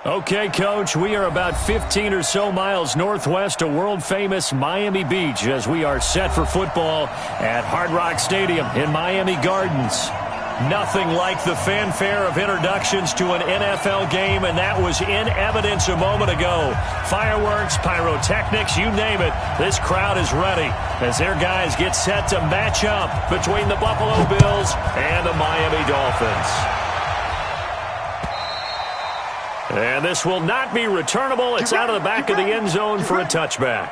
Okay, Coach, we are about 15 or so miles northwest of world-famous Miami Beach as we are set for football at Hard Rock Stadium in Miami Gardens. Nothing like the fanfare of introductions to an NFL game, and that was in evidence a moment ago. Fireworks, pyrotechnics, you name it, this crowd is ready as their guys get set to match up between the Buffalo Bills and the Miami Dolphins. And this will not be returnable. It's out of the back of the end zone for a touchback.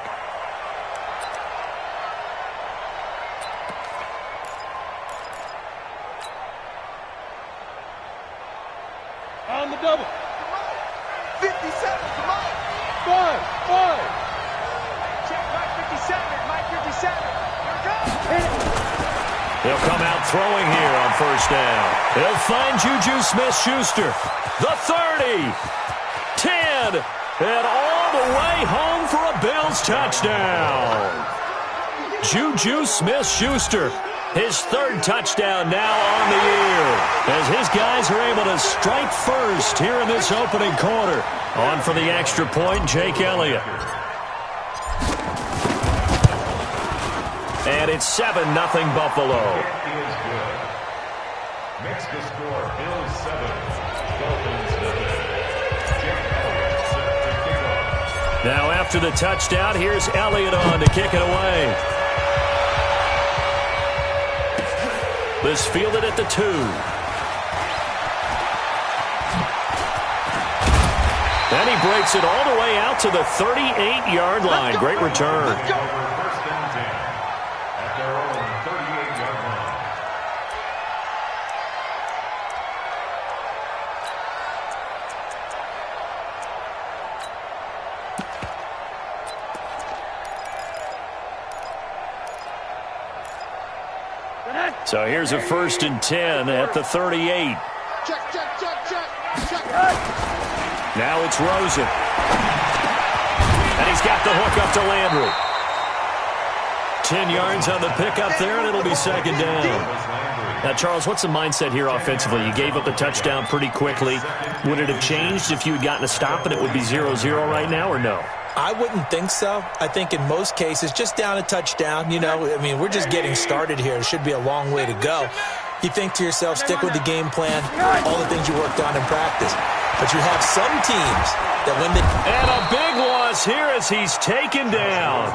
On the double. 57, come on. 5. Check Mike 57, Mike 57. Here it comes. He'll come out throwing here on first down. He'll find Juju Smith-Schuster. The 30. 10. And all the way home for a Bills touchdown. Juju Smith-Schuster. His third touchdown now on the year as his guys are able to strike first here in this opening quarter. On for the extra point, Jake Elliott. And it's 7-0 Buffalo. Makes the score Bills 7, Dolphins 7. Now after the touchdown, here's Elliott on to kick it away. This fielded at the 2. Then he breaks it all the way out to the 38-yard line. Great return. First and 10 at their own 38-yard line. So here's a 1st and 10 at the 38. Check. Now it's Rosen. And he's got the hook up to Landry. 10 yards on the pickup there, and it'll be second down. Now, Charles, what's the mindset here offensively? You gave up the touchdown pretty quickly. Would it have changed if you had gotten a stop and it would be 0-0 right now, or no? I wouldn't think so. I think in most cases, just down a touchdown, we're just getting started here. It should be a long way to go. You think to yourself, stick with the game plan, all the things you worked on in practice. But you have some teams that when they... And a big loss here as he's taken down.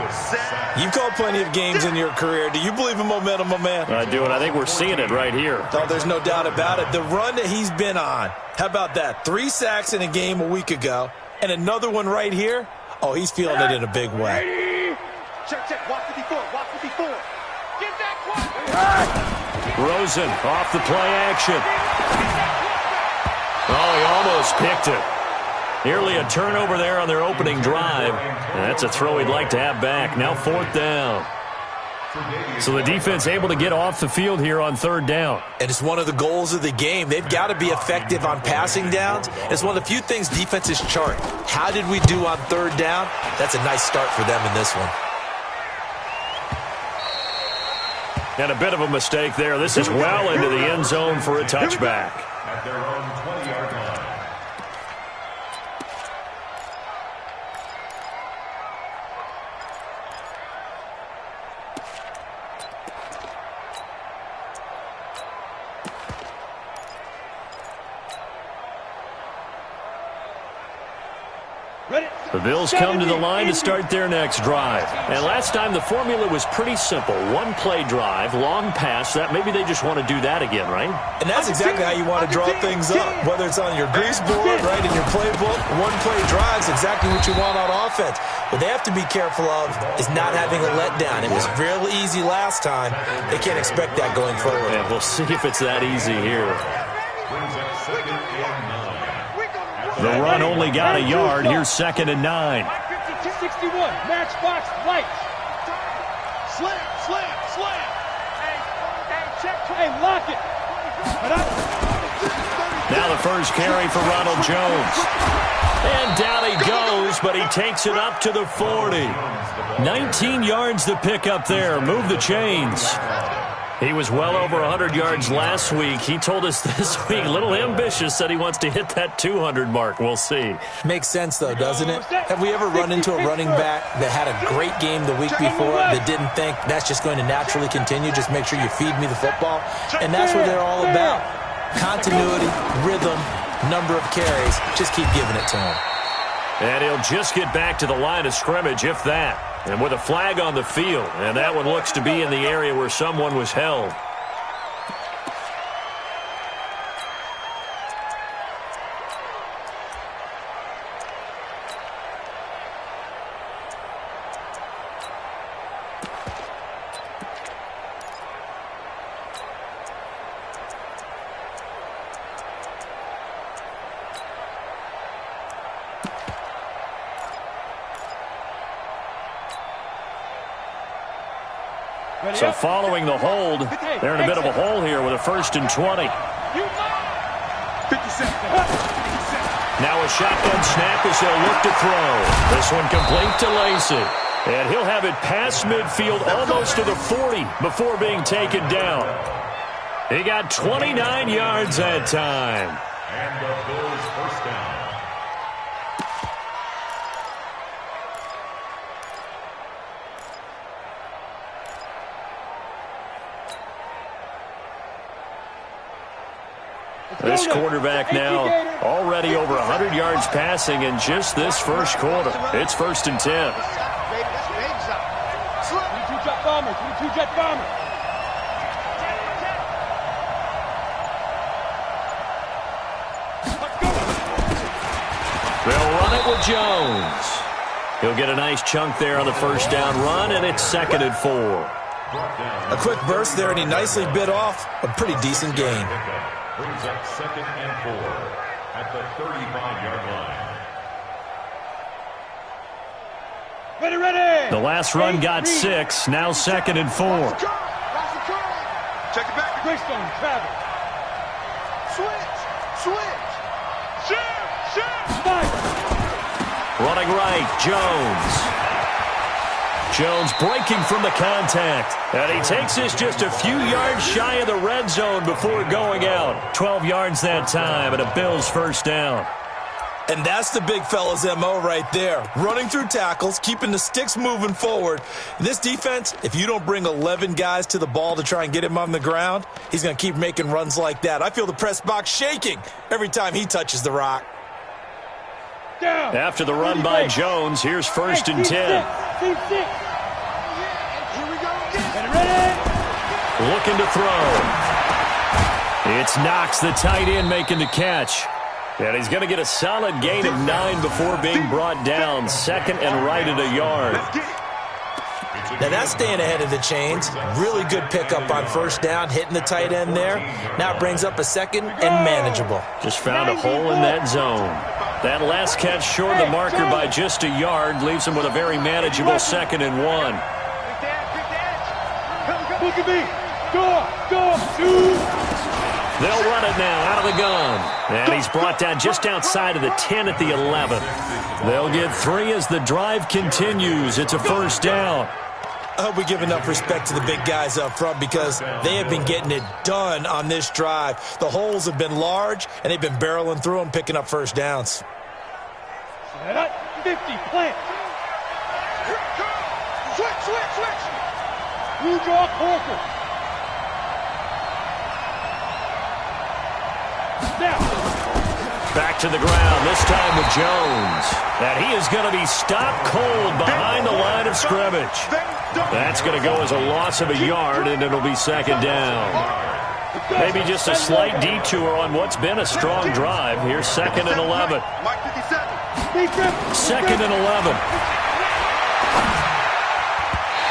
You've called plenty of games in your career. Do you believe in momentum, my man? I do, and I think we're seeing it right here. Oh, there's no doubt about it. The run that he's been on. How about that? 3 sacks in a game a week ago, and another one right here. Oh, he's feeling it in a big way. Check. Walk 54. Get that one. Rosen off the play action. Oh, he almost picked it. Nearly a turnover there on their opening drive. And that's a throw he'd like to have back. Now 4th down. So the defense able to get off the field here on 3rd down. And it's one of the goals of the game. They've got to be effective on passing downs. It's one of the few things defenses chart. How did we do on 3rd down? That's a nice start for them in this one. And a bit of a mistake there. This is well into the end zone for a touchback. At their own 20-yard line. The Bills come to the line to start their next drive. And last time the formula was pretty simple. 1-play drive, long pass. That maybe they just want to do that again, right? And that's exactly how you want to draw things up. Whether it's on your grease board, right, in your playbook, 1-play drive is exactly what you want on offense. What they have to be careful of is not having a letdown. It was real easy last time. They can't expect that going forward. And we'll see if it's that easy here. The run only got a yard. Here's 2nd and 9. 61, matchbox lights. Slam. Hey, lock it. Now the first carry for Ronald Jones. And down he goes, but he takes it up to the 40. 19 yards to pick up there. Move the chains. He was well over 100 yards last week. He told us this week, a little ambitious, said he wants to hit that 200 mark. We'll see. Makes sense, though, doesn't it? Have we ever run into a running back that had a great game the week before that didn't think that's just going to naturally continue? Just make sure you feed me the football. And that's what they're all about. Continuity, rhythm, number of carries. Just keep giving it to him. And he'll just get back to the line of scrimmage, if that. And with a flag on the field, and that one looks to be in the area where someone was held. So following the hold, they're in a bit of a hole here with a 1st and 20. Now a shotgun snap as they'll look to throw. This one complete to Lacey. And he'll have it past midfield almost to the 40 before being taken down. He got 29 yards that time. And the Bills first down. This quarterback now already over 100 yards passing in just this first quarter. It's 1st and 10. 22-jet bombers, 22-jet bombers. They'll run it with Jones. He'll get a nice chunk there on the first down run, and it's 2nd and 4. A quick burst there, and he nicely bit off a pretty decent gain. Brings up 2nd and 4 at the 35-yard line. Ready, ready. The last run got 6, now 2nd and 4. Check it back. Greystone, travel. Switch. Shoot. Fire. Running right, Jones. Jones breaking from the contact. And he takes this just a few yards shy of the red zone before going out. 12 yards that time and a Bills first down. And that's the big fella's MO right there. Running through tackles, keeping the sticks moving forward. This defense, if you don't bring 11 guys to the ball to try and get him on the ground, he's going to keep making runs like that. I feel the press box shaking every time he touches the rock. Down. After the run by Jones, here's 1st and 10. Team 6. Here we go again. Ready. Looking to throw. It's Knox, the tight end, making the catch. And he's going to get a solid gain of 9 before being brought down. 2nd and right at a yard. Now that's staying ahead of the chains. Really good pickup on first down, hitting the tight end there. Now it brings up a 2nd and manageable. Just found a hole in that zone. That last catch short of the marker by just a yard leaves him with a very manageable 2nd and 1. Look at me. Go. They'll run it now out of the gun. And he's brought down just outside of the 10 at the 11. They'll get 3 as the drive continues. It's a first down. I hope we give enough respect to the big guys up front because they have been getting it done on this drive. The holes have been large, and they've been barreling through them, picking up first downs. Set up. 50. Plant. Switch. Blue draw Corker. Now. Back to the ground, this time with Jones. And he is going to be stopped cold behind the line of scrimmage. That's going to go as a loss of a yard, and it'll be 2nd down. Maybe just a slight detour on what's been a strong drive. Here's 2nd and 11. 2nd and 11.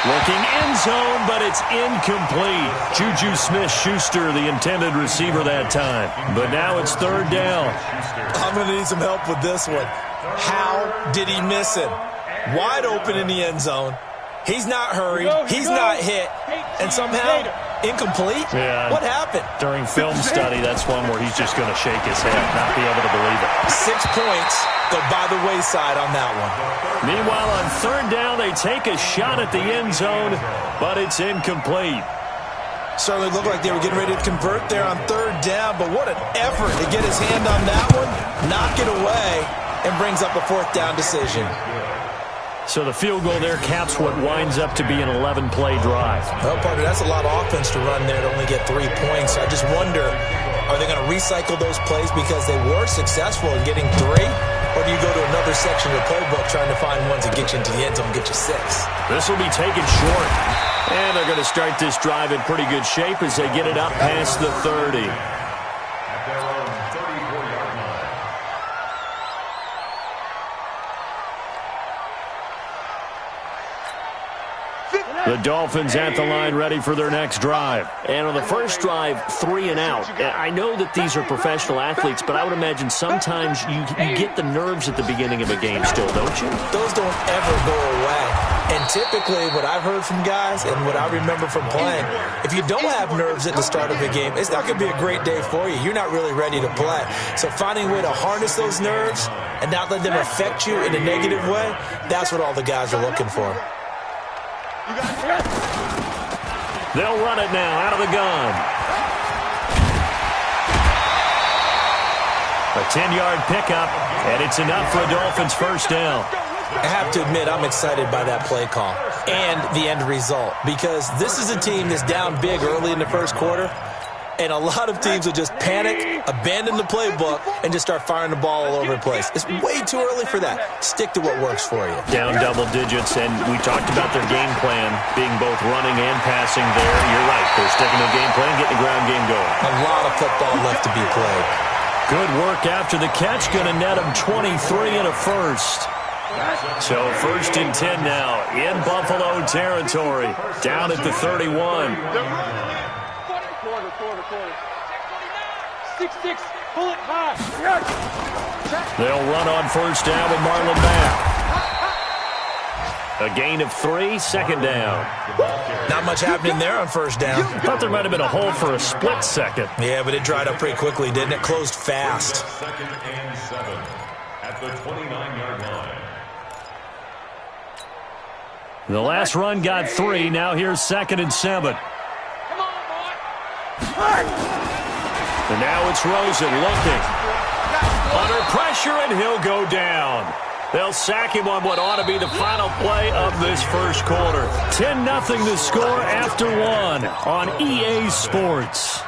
Looking end zone, but it's incomplete. Juju Smith-Schuster, the intended receiver that time. But now it's 3rd down. I'm going to need some help with this one. How did he miss him? Wide open in the end zone. He's not hurried. He's not hit. And somehow, incomplete? Yeah. What happened? During film study, that's one where he's just going to shake his head, not be able to believe it. 6 points go by the wayside on that one. Meanwhile, on 3rd down, they take a shot at the end zone, but it's incomplete. Certainly looked like they were getting ready to convert there on third down, but what an effort to get his hand on that one, knock it away, and brings up a fourth down decision. So the field goal there caps what winds up to be an 11-play drive. Well, partner, that's a lot of offense to run there to only get 3 points. I just wonder, are they going to recycle those plays because they were successful in getting 3? Or do you go to another section of the playbook trying to find ones that get you into the end zone and get you 6? This will be taken short. And they're going to start this drive in pretty good shape as they get it up past the 30. At their own 34-yard line. The Dolphins at the line ready for their next drive. And on the first drive, 3 and out. I know that these are professional athletes, but I would imagine sometimes you get the nerves at the beginning of a game still, don't you? Those don't ever go away. And typically what I've heard from guys and what I remember from playing, if you don't have nerves at the start of a game, it's not going to be a great day for you. You're not really ready to play. So finding a way to harness those nerves and not let them affect you in a negative way, that's what all the guys are looking for. They'll run it now out of the gun. A 10-yard pickup, and it's enough for a Dolphins first down. I have to admit, I'm excited by that play call and the end result because this is a team that's down big early in the first quarter, and a lot of teams will just panic, abandon the playbook, and just start firing the ball all over the place. It's way too early for that. Stick to what works for you. Down double digits, and we talked about their game plan being both running and passing there. You're right. They're sticking to the game plan, getting the ground game going. A lot of football left to be played. Good work after the catch. Going to net them 23 and a first. So 1st and 10 now in Buffalo territory. Down at the 31. Quarter. 6-6, pull it high. They'll run on first down with Marlon Mack. A gain of 3, second down. Not much happening there on first down. Thought there might have been a hole for a split second. Yeah, but it dried up pretty quickly, didn't it? Closed fast. 2nd and 7 at the 29-yard line. The last run got 3. Now here's 2nd and 7. And now it's Rosen looking. Under pressure, and he'll go down. They'll sack him on what ought to be the final play of this first quarter. 10-0 the score after 1 on EA Sports.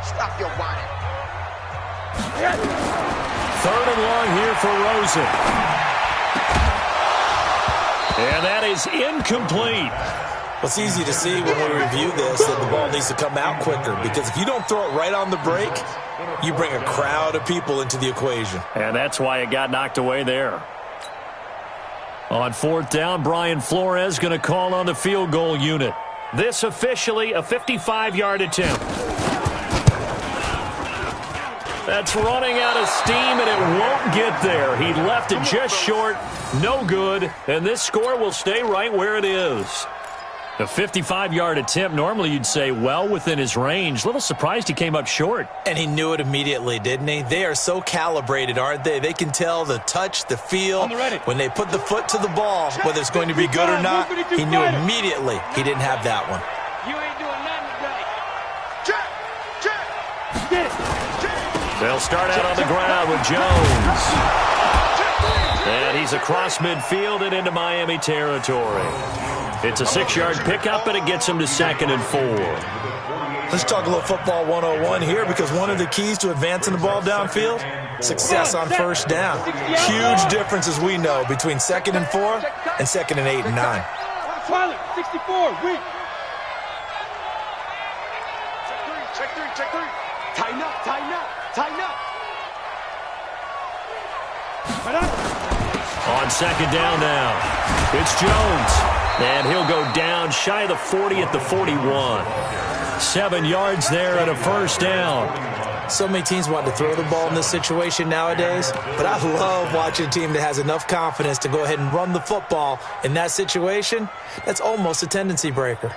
Stop your whining. 3rd and long here for Rosen. And that is incomplete. Well, it's easy to see when we review this that the ball needs to come out quicker because if you don't throw it right on the break, you bring a crowd of people into the equation. And that's why it got knocked away there. On 4th down, Brian Flores going to call on the field goal unit. This officially a 55-yard attempt. That's running out of steam, and it won't get there. He left it just short. No good. And this score will stay right where it is. A 55-yard attempt, normally you'd say well within his range. Little surprised he came up short. And he knew it immediately, didn't he? They are so calibrated, aren't they? They can tell the touch, the feel. When they put the foot to the ball, whether it's going to be good or not, he knew immediately he didn't have that one. You ain't doing nothing today. Check. They'll start out on the ground with Jones. And he's across midfield and into Miami territory. It's a 6-yard pickup, and it gets him to 2nd and 4. Let's talk a little football 101 here because one of the keys to advancing the ball downfield, success on first down. Huge difference, as we know, between 2nd and 4 and 2nd and 8 and 9. Pilot, 64, weak. Check three. Tighten up. On 2nd down now, it's Jones. And he'll go down shy of the 40 at the 41. 7 yards there and a first down. So many teams want to throw the ball in this situation nowadays, but I love watching a team that has enough confidence to go ahead and run the football in that situation. That's almost a tendency breaker.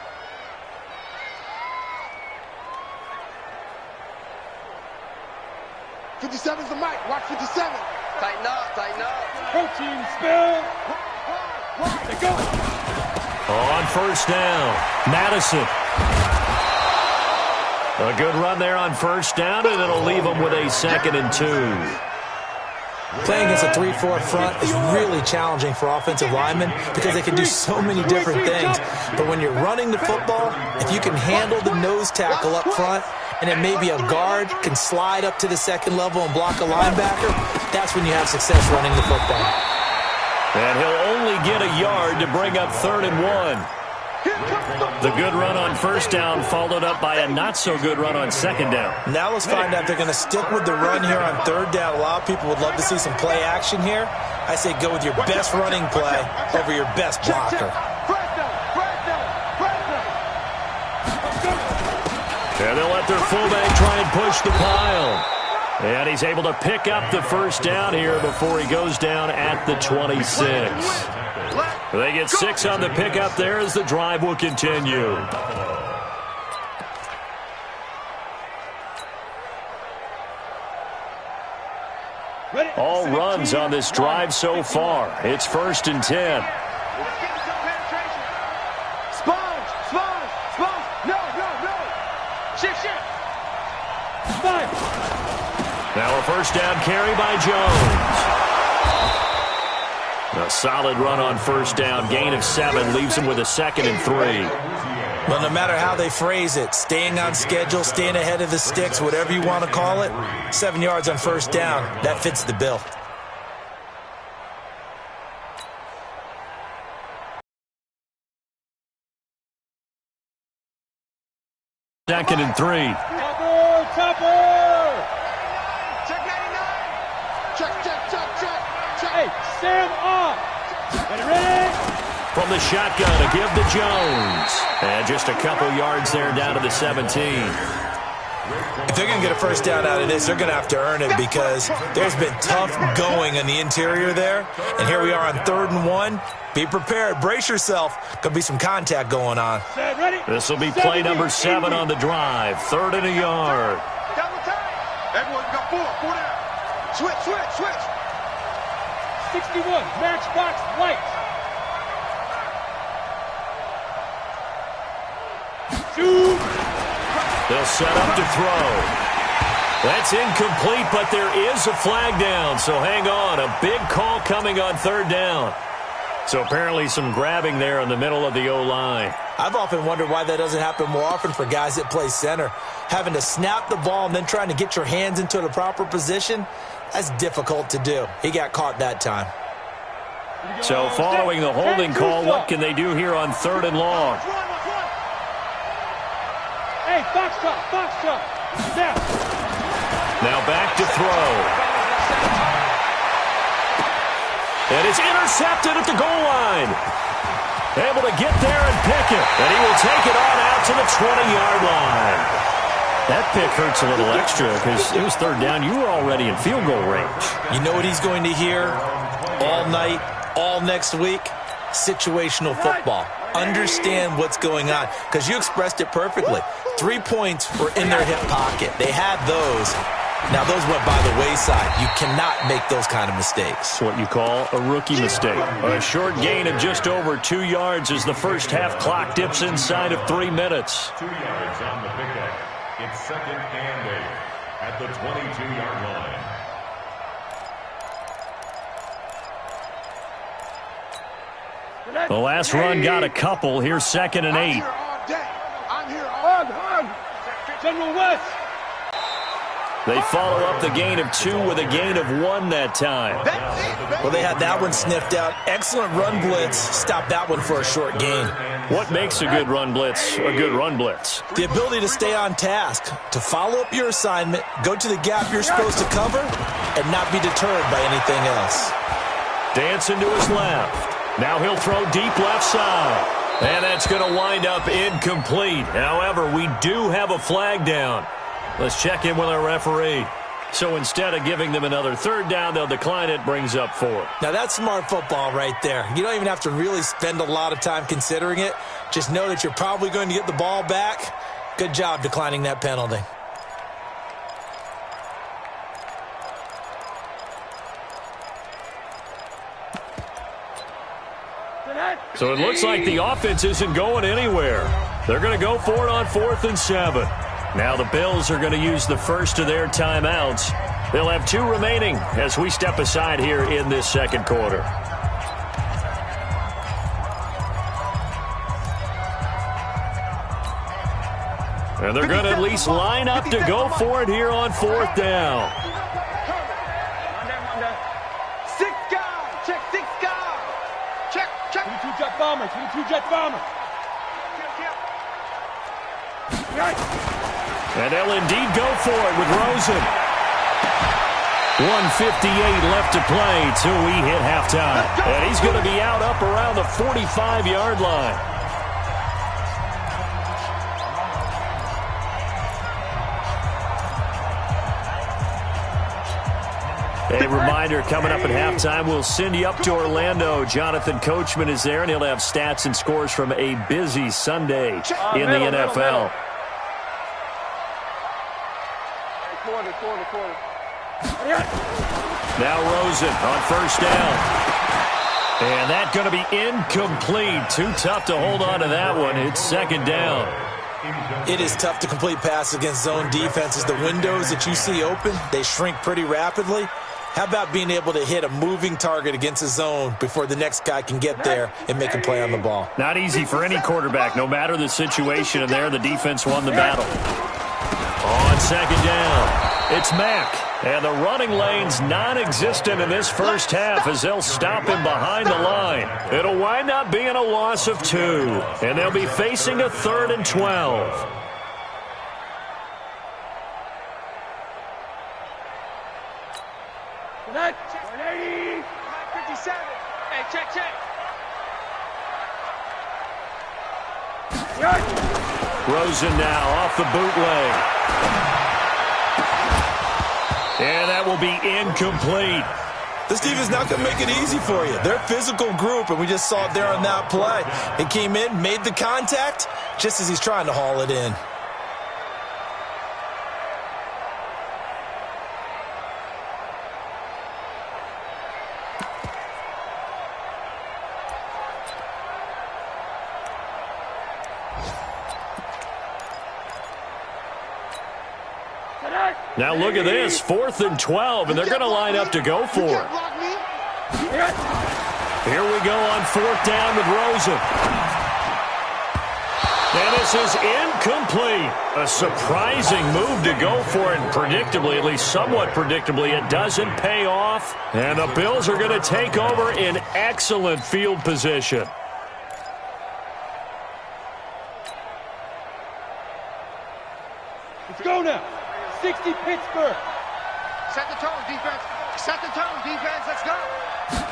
team spill. They go. On first down, Madison. A good run there on first down, and it'll leave them with a 2nd and 2. Playing against a 3-4 front is really challenging for offensive linemen because they can do so many different things. But when you're running the football, if you can handle the nose tackle up front, and then maybe a guard can slide up to the 2nd level and block a linebacker, that's when you have success running the football. And he'll only get a yard to bring up 3rd and 1. The good run on first down followed up by a not-so-good run on 2nd down. Now let's find out if they're going to stick with the run here on 3rd down. A lot of people would love to see some play action here. I say go with your best running play over your best blocker. And they'll let their fullback try and push the pile. And he's able to pick up the first down here before he goes down at the 26. They get 6 on the pickup there as the drive will continue. All runs on this drive so far. It's 1st and 10. Now a first down carry by Jones. A solid run on first down. Gain of 7 leaves him with a 2nd and 3. Well, no matter how they phrase it, staying on schedule, staying ahead of the sticks, whatever you want to call it, 7 yards on first down, that fits the bill. Second and 3. Topper! Check 99! Check. Hey, stand up! Ready? From the shotgun to give to Jones. And just a couple yards there down to the 17. If they're going to get a first down out of this, they're going to have to earn it because there's been tough going in the interior there. And here we are on 3rd and 1. Be prepared. Brace yourself. Could be some contact going on. This will be play number 7 on the drive. 3rd and a yard. Double time. Everyone got 4 down. Switch. 61, matchbox white. Shoot. They'll set up to throw. That's incomplete, but there is a flag down, so hang on. A big call coming on 3rd down. So apparently some grabbing there in the middle of the O-line. I've often wondered why that doesn't happen more often for guys that play center. Having to snap the ball and then trying to get your hands into the proper position, that's difficult to do. He got caught that time. So following the holding call, what can they do here on 3rd and long? Hey, box top. Now back to throw. And it's intercepted at the goal line. Able to get there and pick it. And he will take it on out to the 20-yard line. That pick hurts a little extra because it was 3rd down. You were already in field goal range. You know what he's going to hear all night, all next week? Situational football. Understand what's going on because you expressed it perfectly. 3 points were in their hip pocket. They had those. Now, those went by the wayside. You cannot make those kind of mistakes. What you call a rookie mistake. A short gain of just over 2 yards as the first half clock dips inside of 3 minutes. 2 yards on the pickup. It's 2nd and 8 at the 22-yard line. The last run got a couple. Here's 2nd and 8. I'm here all day. General West. They follow up the gain of 2 with a gain of 1 that time. Well, they had that one sniffed out. Excellent run blitz. Stopped that one for a short gain. What makes a good run blitz a good run blitz? The ability to stay on task, to follow up your assignment, go to the gap you're supposed to cover, and not be deterred by anything else. Dancing to his left. Now he'll throw deep left side. And that's going to wind up incomplete. However, we do have a flag down. Let's check in with our referee. So instead of giving them another 3rd down, they'll decline it, brings up 4. Now, that's smart football right there. You don't even have to really spend a lot of time considering it. Just know that you're probably going to get the ball back. Good job declining that penalty. So it looks like the offense isn't going anywhere. They're going to go for it on 4th and 7. Now the Bills are going to use the first of their timeouts. They'll have 2 remaining as we step aside here in this second quarter. And they're going to at least line up to go for it here on 4th down. Check. 22 jet bomber. 22 jet bomber. And they'll indeed go for it with Rosen. 1:58 left to play till we hit halftime. And he's going to be out up around the 45-yard line. A reminder, coming up at halftime, we'll send you up to Orlando. Jonathan Coachman is there, and he'll have stats and scores from a busy Sunday in the NFL. Quarter. Now Rosen on 1st down. And that's going to be incomplete. Too tough to hold on to that one. It's 2nd down. It is tough to complete passes against zone defenses. The windows that you see open, they shrink pretty rapidly. How about being able to hit a moving target against a zone before the next guy can get there and make a play on the ball? Not easy for any quarterback, no matter the situation. And there, the defense won the battle. On 2nd down, it's Mack. And the running lane's non-existent in this first half as they'll stop him behind the line. It'll wind up being a loss of 2. And they'll be facing a 3rd and 12. Tonight, 180. 57. Hey, check. Rosen now off the bootleg. And that will be incomplete. This defense is not going to make it easy for you. They're a physical group, and we just saw it there on that play. He came in, made the contact, just as he's trying to haul it in. Now look at this, 4th and 12, and they're going to line up to go for it. Here we go on 4th down with Rosen. And this is incomplete. A surprising move to go for it, and predictably, at least somewhat predictably, it doesn't pay off. And the Bills are going to take over in excellent field position. Let's go now. 60 Pittsburgh. Set the tone, defense. Let's go.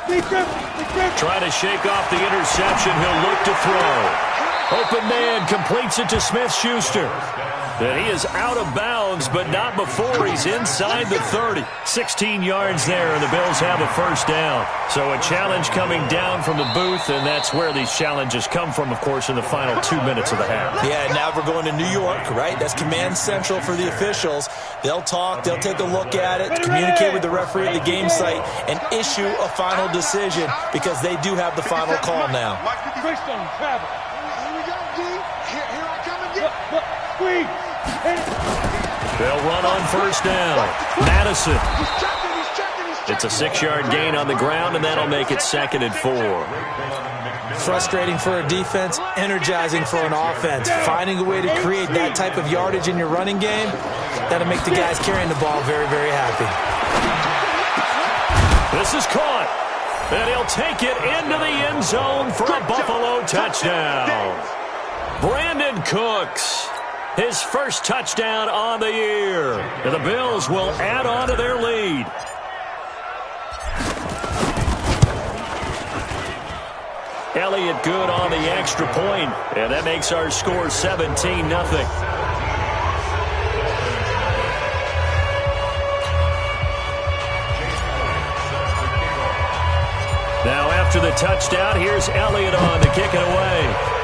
Defense. Trying to shake off the interception. He'll look to throw. Open man completes it to Smith-Schuster. And he is out of bounds, but not before he's inside the 30. 16 yards there, and the Bills have a 1st down. So a challenge coming down from the booth, and that's where these challenges come from, of course, in the final 2 minutes of the half. Yeah, now we're going to New York, right? That's command central for the officials. They'll talk, they'll take a look at it, communicate with the referee at the game site, and issue a final decision because they do have the final call now. Christian, travel. Here we go, D. Here I come again. Look, squeeze. They'll run on 1st down. Madison. It's a 6-yard gain on the ground, and that'll make it 2nd and 4. Frustrating for a defense, energizing for an offense. Finding a way to create that type of yardage in your running game, that'll make the guys carrying the ball very, very happy. This is caught, and he'll take it into the end zone for a Buffalo touchdown. Brandon Cooks. His first touchdown on the year. And the Bills will add on to their lead. Elliott good on the extra point, and that makes our score 17-0. Now after the touchdown, here's Elliott on to kick it away.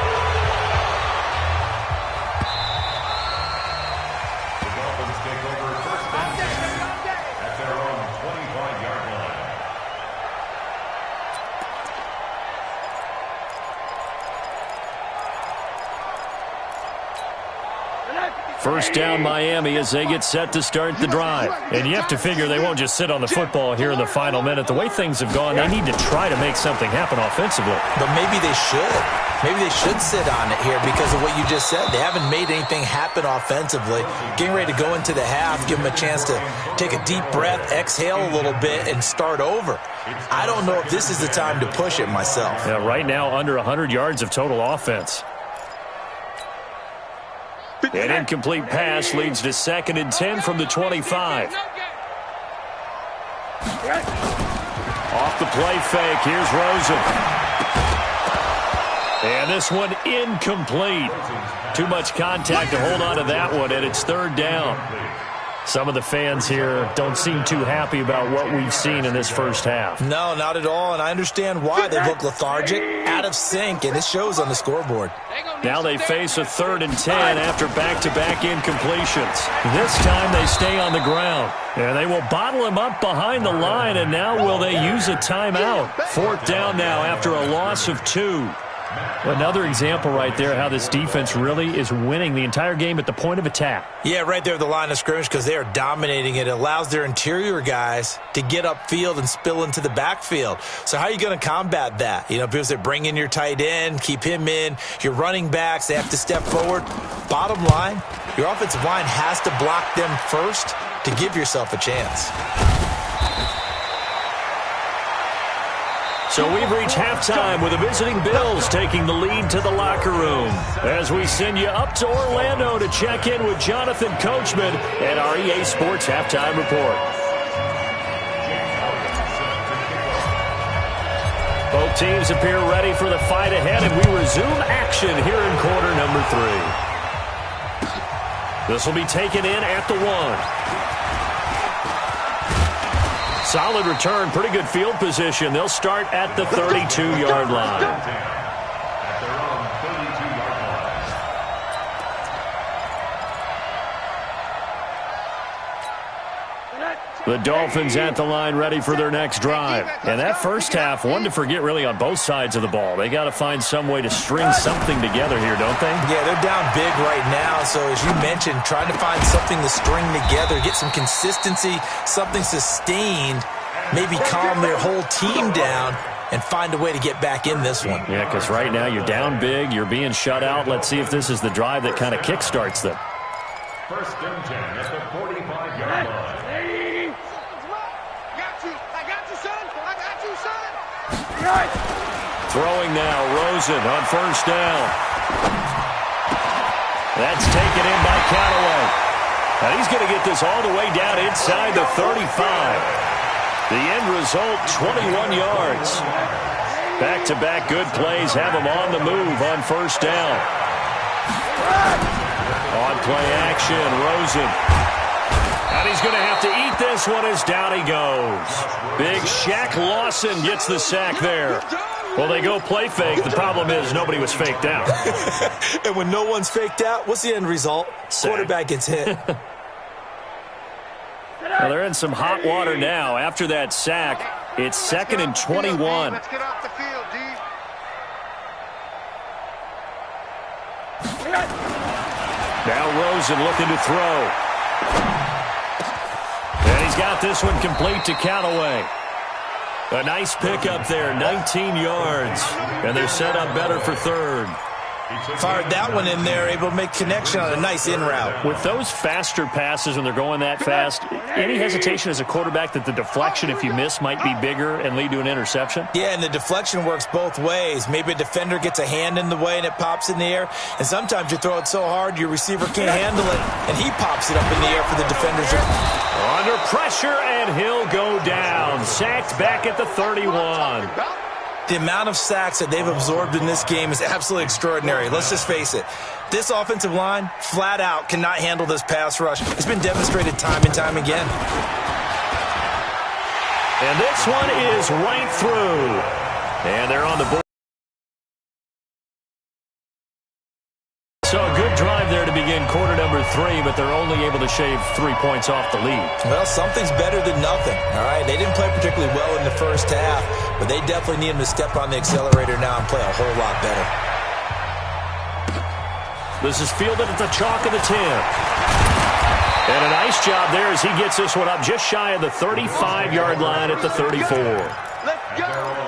First down Miami as they get set to start the drive. And you have to figure they won't just sit on the football here in the final minute. The way things have gone, they need to try to make something happen offensively. But maybe they should. Maybe they should sit on it here because of what you just said. They haven't made anything happen offensively. Getting ready to go into the half, give them a chance to take a deep breath, exhale a little bit, and start over. I don't know if this is the time to push it myself. Yeah, right now under 100 yards of total offense. An incomplete pass leads to 2nd and 10 from the 25. Off the play fake, here's Rosen. And this one incomplete. Too much contact to hold on to that one, and it's 3rd down. Some of the fans here don't seem too happy about what we've seen in this first half. No, not at all, and I understand why. They look lethargic, out of sync, and it shows on the scoreboard. Now they face a 3rd and 10 after back-to-back incompletions. This time they stay on the ground. And they will bottle him up behind the line, and now will they use a timeout? 4th down now after a loss of 2. Another example right there how this defense really is winning the entire game at the point of attack. Yeah, right there at the line of scrimmage because they are dominating it. It allows their interior guys to get upfield and spill into the backfield. So how are you going to combat that? You know, because they bring in your tight end, keep him in. Your running backs, they have to step forward. Bottom line, your offensive line has to block them first to give yourself a chance. So we've reached halftime with the visiting Bills taking the lead to the locker room. As we send you up to Orlando to check in with Jonathan Coachman and our EA Sports Halftime Report. Both teams appear ready for the fight ahead, and we resume action here in quarter number 3. This will be taken in at the 1. Solid return, pretty good field position. They'll start at the 32-yard line. At their own 32-yard line. The Dolphins at the line ready for their next drive. And that first half, one to forget really on both sides of the ball. They got to find some way to string something together here, don't they? Yeah, they're down big right now. So as you mentioned, trying to find something to string together, get some consistency, something sustained, maybe calm their whole team down and find a way to get back in this one. Yeah, because right now you're down big, you're being shut out. Let's see if this is the drive that kind of kickstarts them. 1st and 10 at the 45-yard line. Throwing now, Rosen on 1st down. That's taken in by Callaway. And he's going to get this all the way down inside the 35. The end result, 21 yards. Back-to-back good plays have him on the move on 1st down. On play action, Rosen. And he's going to have to eat this one as down he goes. Big Shaq Lawson gets the sack there. Well, they go play fake. The problem is nobody was faked out. And when no one's faked out, what's the end result? Sack. Quarterback gets hit. Well, they're in some hot water now. After that sack, it's 2nd and 21. Let's get off the field, D. Now Rosen looking to throw. And he's got this one complete to Callaway. A nice pickup there, 19 yards. And they're set up better for 3rd. Fired that one in there, able to make connection on a nice in route. With those faster passes when they're going that fast, any hesitation as a quarterback that the deflection, if you miss, might be bigger and lead to an interception? Yeah, and the deflection works both ways. Maybe a defender gets a hand in the way and it pops in the air. And sometimes you throw it so hard your receiver can't handle it, and he pops it up in the air for the defenders. Under pressure, and he'll go down. Sacked back at the 31. The amount of sacks that they've absorbed in this game is absolutely extraordinary. Let's just face it. This offensive line, flat out, cannot handle this pass rush. It's been demonstrated time and time again. And this one is right through. And they're on the board. So a good drive there to begin quarter number 3, but they're only able to shave 3 points off the lead. Well, something's better than nothing, all right? They didn't play particularly well in the first half, but they definitely need them to step on the accelerator now and play a whole lot better. This is fielded at the chalk of the 10. And a nice job there as he gets this one up just shy of the 35-yard line at the 34. Let's go.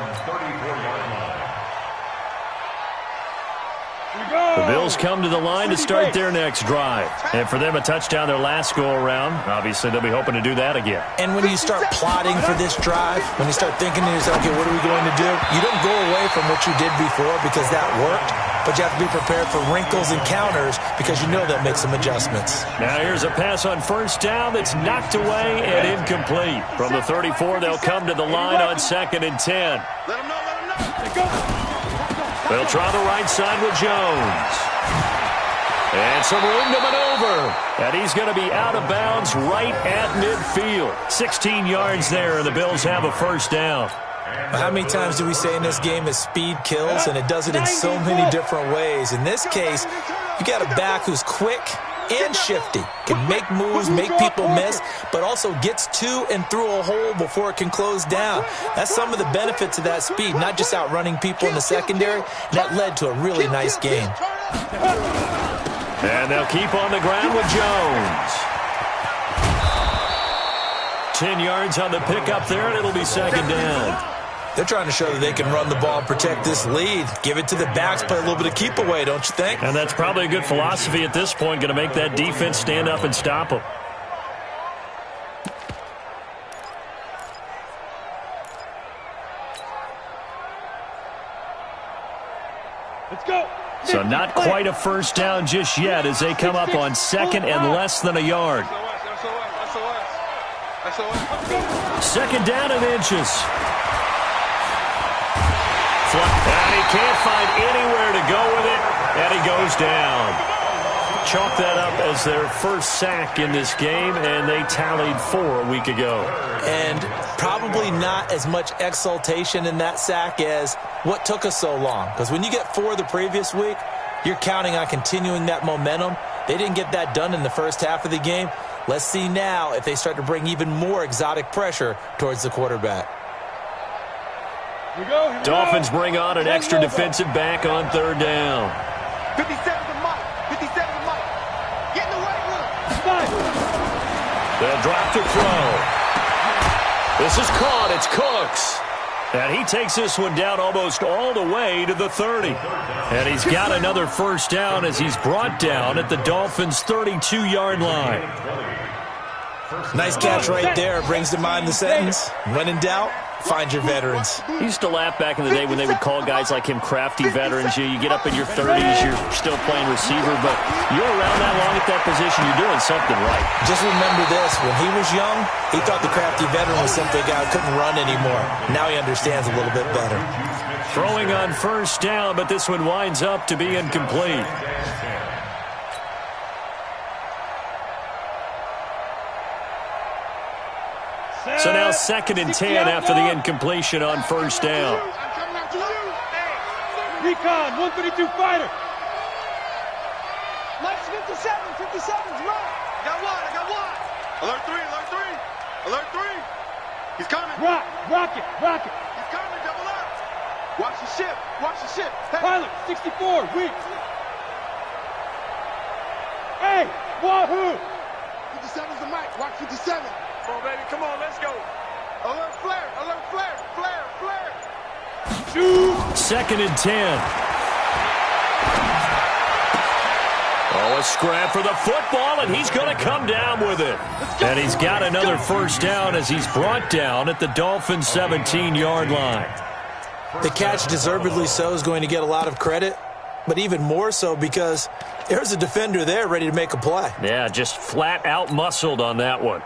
The Bills come to the line to start their next drive. And for them, a touchdown their last go-around. Obviously, they'll be hoping to do that again. And when you start plotting for this drive, when you start thinking to yourself, okay, what are we going to do? You don't go away from what you did before because that worked, but you have to be prepared for wrinkles and counters because you know they'll make some adjustments. Now here's a pass on first down that's knocked away and incomplete. From the 34, they'll come to the line on 2nd and 10. Let him know, let him know. Let's go. They'll try the right side with Jones. And some room to maneuver. And he's going to be out of bounds right at midfield. 16 yards there, and the Bills have a first down. How many times do we say in this game that speed kills, and it does it in so many different ways? In this case, you got a back who's quick and shifty, can make moves, make people miss, but also gets to and through a hole before it can close down. That's some of the benefits of that speed, not just outrunning people in the secondary. That led to a really nice game. And they'll keep on the ground with Jones. 10 yards on the pickup there, and it'll be 2nd down. They're trying to show that they can run the ball and protect this lead. Give it to the backs, play a little bit of keep away, don't you think? And that's probably a good philosophy at this point, going to make that defense stand up and stop them. Let's go. So not quite a first down just yet as they come up on 2nd and less than a yard. Second down and inches. And he can't find anywhere to go with it, and he goes down. Chalk that up as their first sack in this game, and they tallied 4 a week ago. And probably not as much exultation in that sack as what took us so long. Because when you get 4 the previous week, you're counting on continuing that momentum. They didn't get that done in the first half of the game. Let's see now if they start to bring even more exotic pressure towards the quarterback. Dolphins bring on an extra defensive back on 3rd down. 57 to Mike. 57 to Mike. Get in the right room. They'll drop to throw. This is caught. It's Cooks. And he takes this one down almost all the way to the 30. And he's got another first down as he's brought down at the Dolphins' 32-yard line. Nice catch right there. Brings to mind the sentence, when in doubt, find your veterans. He used to laugh back in the day when they would call guys like him crafty veterans. You get up in your 30s, you're still playing receiver, but you're around that long at that position, you're doing something right. Just remember this, when he was young, he thought the crafty veteran was simply a guy who couldn't run anymore. Now he understands a little bit better. Throwing on first down, but this one winds up to be incomplete. So now 2nd and 10 after the incompletion on first down. Recon, 132 fighter. Mike's 57's right. I got one. Alert 3, alert 3. Alert 3. He's coming. Rocket. He's coming, double up. Watch the ship. Hey. Pilot, 64, weak. Hey, wahoo. 57's the Mike. Watch 57. Come on, baby. Come on, let's go. Alert flare. Shoot. 2nd and 10. Oh, a scrap for the football, and he's going to come down with it. And he's got another first down as he's brought down at the Dolphins' 17-yard line. The catch, deservedly so, is going to get a lot of credit, but even more so because there's a defender there ready to make a play. Yeah, just flat out muscled on that one.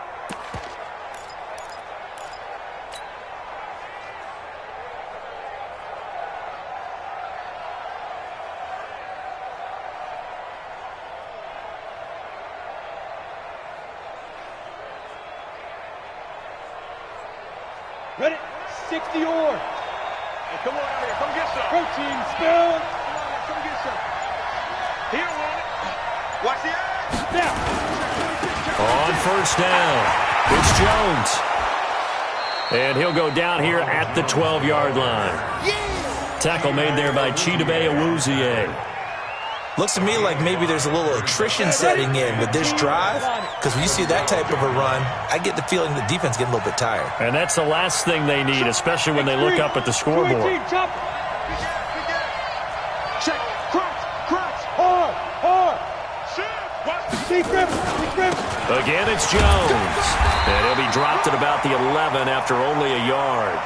Ready, 60 or. Hey, come on out here. Come get some. Protein spill. Come get some. He don't want it. Watch the edge. Down. On first down, it's Jones. And he'll go down here at the 12-yard line. Tackle made there by Chidobe Awuzie. Looks to me like maybe there's a little attrition setting in with this drive, because when you see that type of a run, I get the feeling the defense getting a little bit tired. And that's the last thing they need, especially when they look up at the scoreboard. Check. Crunch. Hard. Deep grip. Again, it's Jones. And he'll be dropped at about the 11 after only a yard.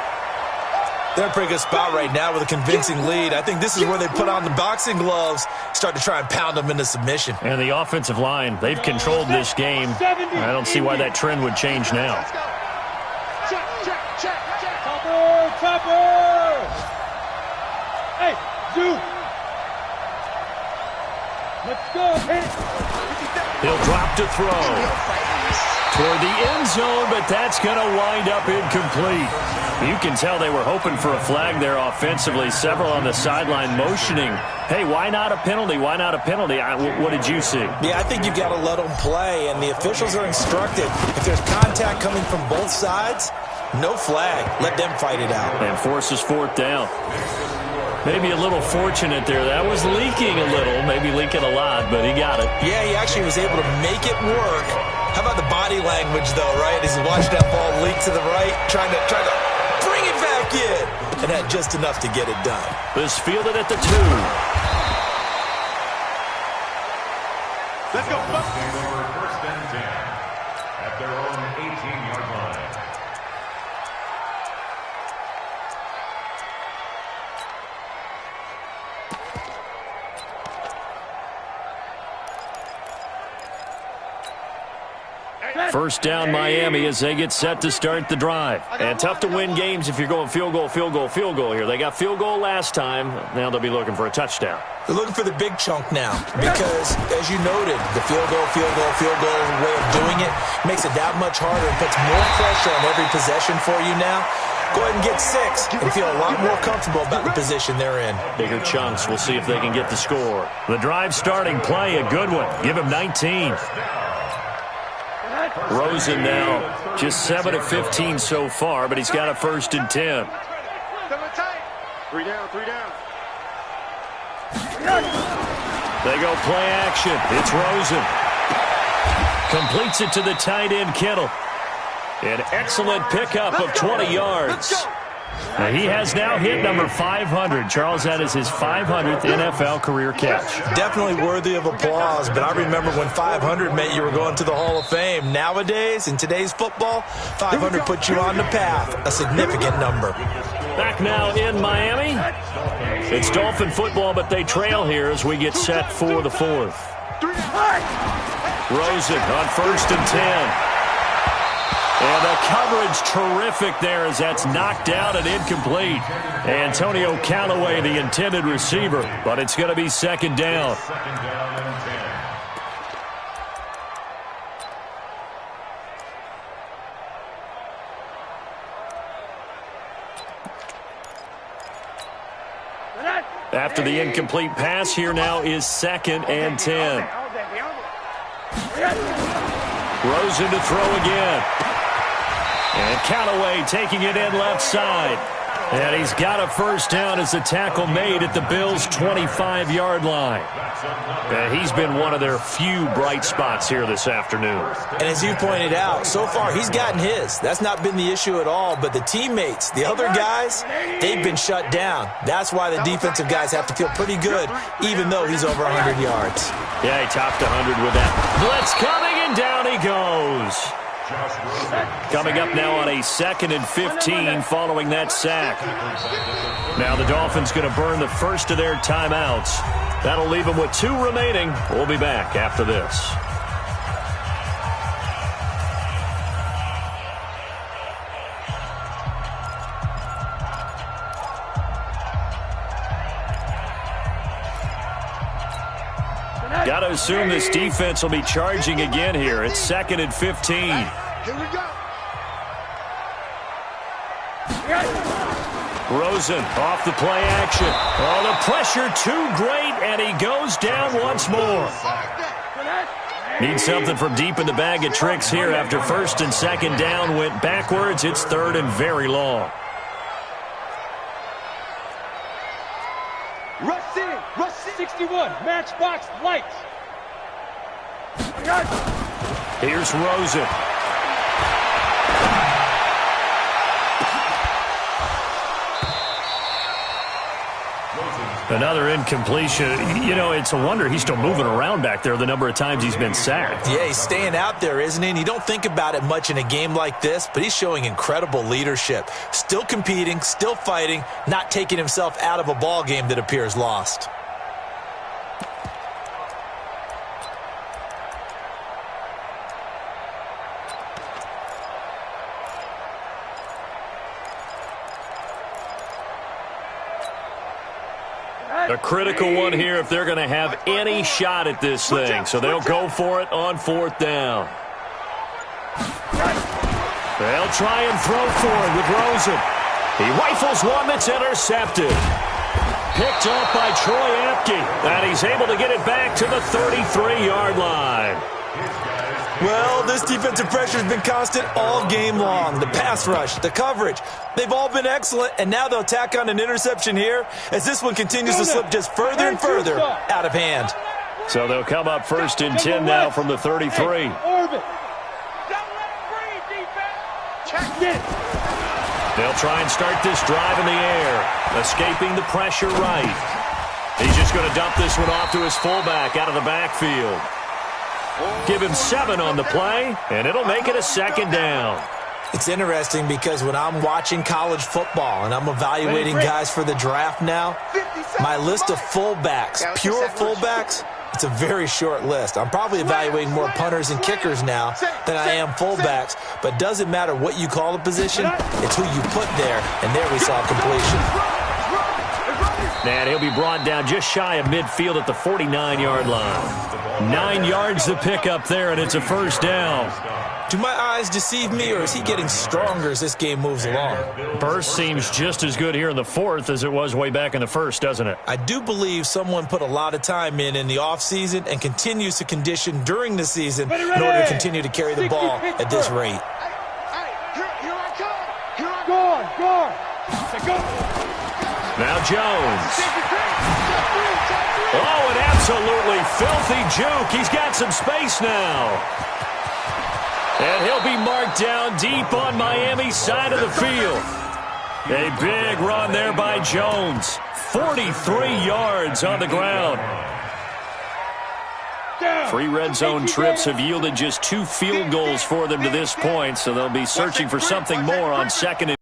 They're in a pretty good spot right now with a convincing lead. I think this is where they put on the boxing gloves, start to try and pound them into submission. And the offensive line, they've controlled this game. I don't see why that trend would change now. Check. Topper. Hey, Zoo. Let's go. Hit it. He'll drop to throw toward the end zone, but that's going to wind up incomplete. You can tell they were hoping for a flag there offensively. Several on the sideline motioning, hey, why not a penalty? Why not a penalty? What did you see? Yeah, I think you've got to let them play, and the officials are instructed. If there's contact coming from both sides, no flag. Let them fight it out. And forces fourth down. Maybe a little fortunate there. That was leaking a little, maybe leaking a lot, but he got it. Yeah, he actually was able to make it work. How about the body language, though, right? As he watched that ball leak to the right, trying to bring it back in, and had just enough to get it done. This fielded at the 2. Let's go. First and 10 at their own 18-yard line. First down Miami as they get set to start the drive. And tough to win games if you're going field goal here. They got field goal last time. Now they'll be looking for a touchdown. They're looking for the big chunk now because, as you noted, the field goal way of doing it makes it that much harder and puts more pressure on every possession for you now. Go ahead and get 6 and feel a lot more comfortable about the position they're in. Bigger chunks. We'll see if they can get the score. The drive starting play, a good one. Give him 19. Rosen now just 7 of 15 so far, but he's got a 1st and 10. 3 down. They go play action. It's Rosen. Completes it to the tight end, Kittle. An excellent pickup of 20 yards. Now he has now hit number 500. Charles, that is his 500th NFL career catch. Definitely worthy of applause, but I remember when 500 meant you were going to the Hall of Fame. Nowadays, in today's football, 500 puts you on the path, a significant number. Back now in Miami. It's Dolphin football, but they trail here as we get set for the 4th. Rosen on 1st and 10. And the coverage terrific there as that's knocked out and incomplete. Antonio Callaway, the intended receiver, but it's going to be 2nd down. Second down and 10. After the incomplete pass, here now is 2nd and 10. Rosen to throw again. And Callaway taking it in left side. And he's got a 1st down as the tackle made at the Bills' 25-yard line. And he's been one of their few bright spots here this afternoon. And as you pointed out, so far he's gotten his. That's not been the issue at all. But the teammates, the other guys, they've been shut down. That's why the defensive guys have to feel pretty good, even though he's over 100 yards. Yeah, he topped 100 with that. Blitz coming, and down he goes. Coming up now on a 2nd and 15 following that sack. Now the Dolphins going to burn the first of their timeouts. That'll leave them with 2 remaining. We'll be back after this. Got to assume this defense will be charging again here. It's 2nd and 15. Here we go. Rosen off the play action. Oh, the pressure too great, and he goes down once more. Need something from deep in the bag of tricks here after 1st and 2nd down went backwards. It's 3rd and very long. Rush in. Rush 61. Matchbox lights. Here's Rosen. Another incompletion. You know, it's a wonder he's still moving around back there the number of times he's been sacked. Yeah, he's staying out there, isn't he? And you don't think about it much in a game like this, but he's showing incredible leadership. Still competing, still fighting, not taking himself out of a ball game that appears lost. A critical one here if they're going to have any shot at this thing. So they'll go for it on 4th down. They'll try and throw for it with Rosen. He rifles one that's intercepted. Picked up by Troy Apke. And he's able to get it back to the 33-yard line. Well, this defensive pressure has been constant all game long. The pass rush, the coverage, they've all been excellent, and now they'll tack on an interception here as this one continues to slip just further and further out of hand. So they'll come up 1st and 10 now from the 33. Orbit. They'll try and start this drive in the air, escaping the pressure right. He's just going to dump this one off to his fullback out of the backfield. Give him 7 on the play, and it'll make it a 2nd down. It's interesting because when I'm watching college football and I'm evaluating guys for the draft now, my list of fullbacks, pure fullbacks, it's a very short list. I'm probably evaluating more punters and kickers now than I am fullbacks, but doesn't matter what you call the position, it's who you put there, and there we saw completion. And he'll be brought down just shy of midfield at the 49-yard line. 9 yards to pick up there, and it's a 1st down. Do my eyes deceive me, or is he getting stronger as this game moves along? Burst seems just as good here in the 4th as it was way back in the 1st, doesn't it? I do believe someone put a lot of time in the offseason and continues to condition during the season in order to continue to carry the ball at this rate. Here I come. Guard. Now Jones. Oh, an absolutely filthy juke. He's got some space now. And he'll be marked down deep on Miami's side of the field. A big run there by Jones. 43 yards on the ground. 3 red zone trips have yielded just 2 field goals for them to this point, so they'll be searching for something more on 2nd and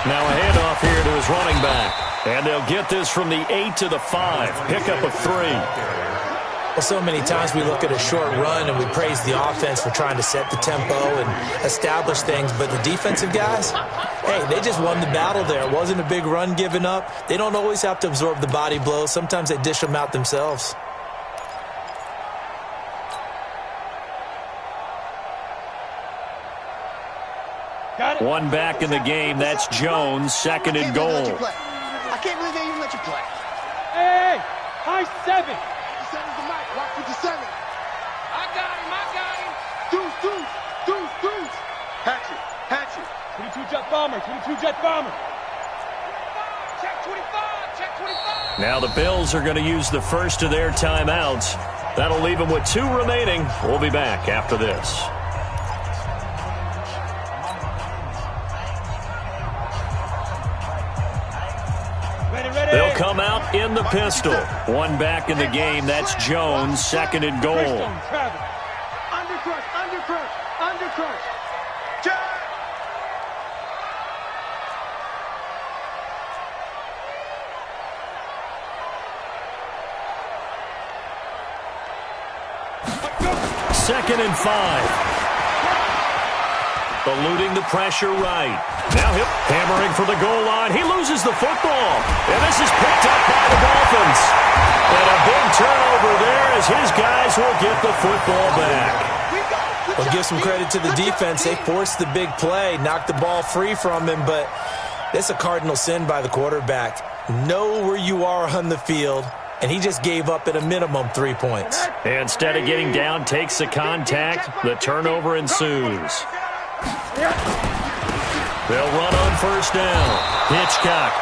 now a handoff here to his running back. And they'll get this from the 8 to the 5. Pickup of 3. Well, so many times we look at a short run and we praise the offense for trying to set the tempo and establish things. But the defensive guys, hey, they just won the battle there. It wasn't a big run given up. They don't always have to absorb the body blows. Sometimes they dish them out themselves. One back in the game. That's Jones. 2nd and goal. I can't believe they even let you play. Hey, high 7. 57's the mic. Watch 57. I got him. Deuce. Hatchet. 22 jet bomber. Check 25. Now the Bills are going to use the first of their timeouts. That'll leave them with 2 remaining. We'll be back after this. They'll come out in the pistol. One back in the game. That's Jones. 2nd and goal. Undercrush. Second and 5. Eluding the pressure right. Now he'll hammering for the goal line. He loses the football. And this is picked up by the Dolphins. And a big turnover there as his guys will get the football back. Well, give some credit to the defense. They forced the big play, knocked the ball free from him, but it's a cardinal sin by the quarterback. Know where you are on the field, and he just gave up at a minimum 3 points. Instead of getting down, takes the contact. The turnover ensues. They'll run on first down. Hitchcock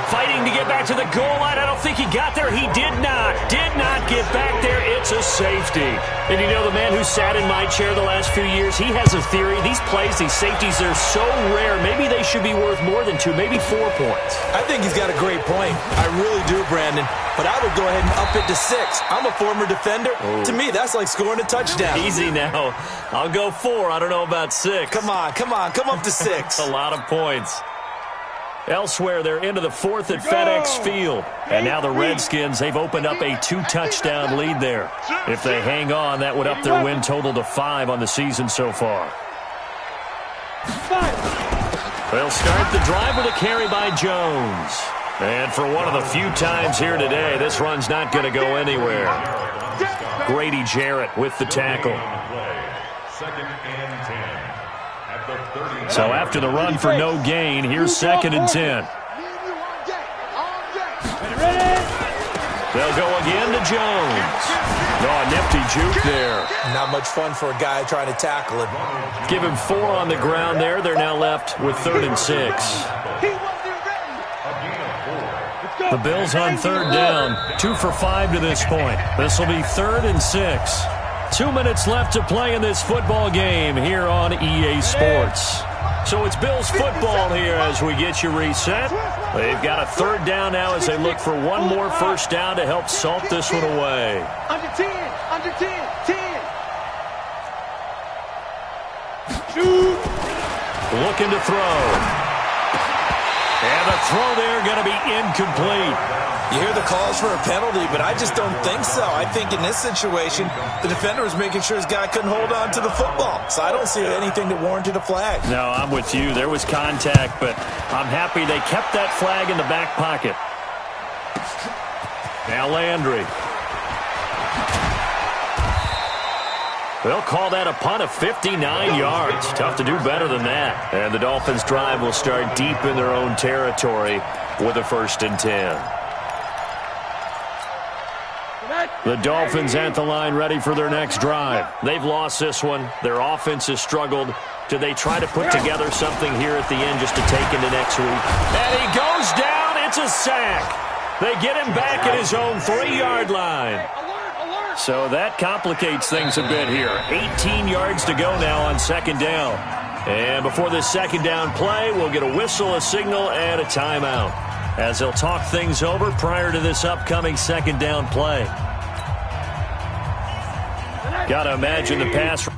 fighting to get back to the goal line. I don't think he got there. He did not get back there. It's a safety. And you know, the man who sat in my chair the last few years, he has a theory. These plays, these safeties, they're so rare. Maybe they should be worth more than 2, maybe 4 points. I think he's got a great point. I really do, Brandon. But I would go ahead and up it to 6. I'm a former defender. Oh. To me, that's like scoring a touchdown. Easy now. I'll go 4. I don't know about 6. Come on. Come up to 6. A lot of points. Elsewhere, they're into the 4th at FedEx Field. And now the Redskins, they've opened up a 2-touchdown lead there. If they hang on, that would up their win total to 5 on the season so far. They'll start the drive with a carry by Jones. And for one of the few times here today, this run's not going to go anywhere. Grady Jarrett with the tackle. So after the run for no gain, here's 2nd and 10. They'll go again to Jones. Oh, a nifty juke there. Not much fun for a guy trying to tackle him. Give him 4 on the ground there. They're now left with 3rd and 6. The Bills on 3rd down. 2 for 5 to this point. This will be 3rd and 6. 2 minutes left to play in this football game here on EA Sports. So it's Bills football here as we get you reset. They've got a 3rd down now as they look for one more first down to help salt this one away. Under 10, 10. Shoot. Looking to throw. And the throw there going to be incomplete. You hear the calls for a penalty, but I just don't think so. I think in this situation, the defender was making sure his guy couldn't hold on to the football. So I don't see anything that warranted a flag. No, I'm with you. There was contact, but I'm happy they kept that flag in the back pocket. Now Landry. They'll call that a punt of 59 yards. Tough to do better than that. And the Dolphins' drive will start deep in their own territory with a 1st and 10. The Dolphins at the line ready for their next drive. They've lost this one. Their offense has struggled. Do they try to put together something here at the end just to take into next week? And he goes down. It's a sack. They get him back at his own 3-yard line. So that complicates things a bit here. 18 yards to go now on 2nd down. And before this 2nd down play, we'll get a whistle, a signal, and a timeout as they'll talk things over prior to this upcoming 2nd down play. Got to imagine the pass